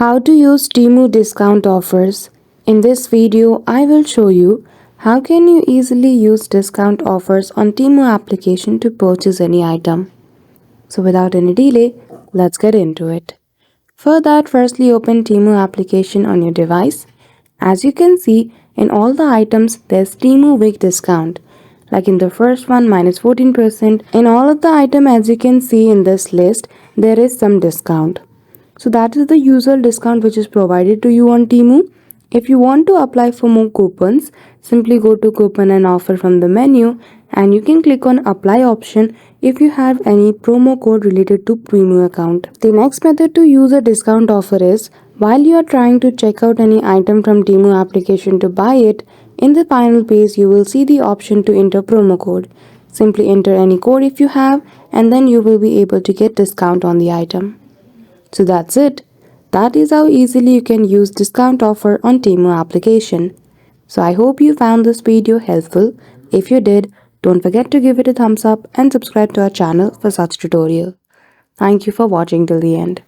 How to use Temu discount offers. In this video, I will show you how can you easily use discount offers on Temu application to purchase any item. So without any delay, let's get into it. For that, firstly open Temu application on your device. As you can see, in all the items, there's Temu week discount. Like in the first one, minus 14%. In all of the item, as you can see in this list, there is some discount. So that is the usual discount which is provided to you on Temu. If you want to apply for more coupons, simply go to coupon and offer from the menu and you can click on apply option if you have any promo code related to Temu account. The next method to use a discount offer is while you are trying to check out any item from Temu application to buy it, in the final page you will see the option to enter promo code. Simply enter any code if you have and then you will be able to get discount on the item. So that's it. That is how easily you can use discount offer on Temu application. So I hope you found this video helpful. If you did, don't forget to give it a thumbs up and subscribe to our channel for such tutorial. Thank you for watching till the end.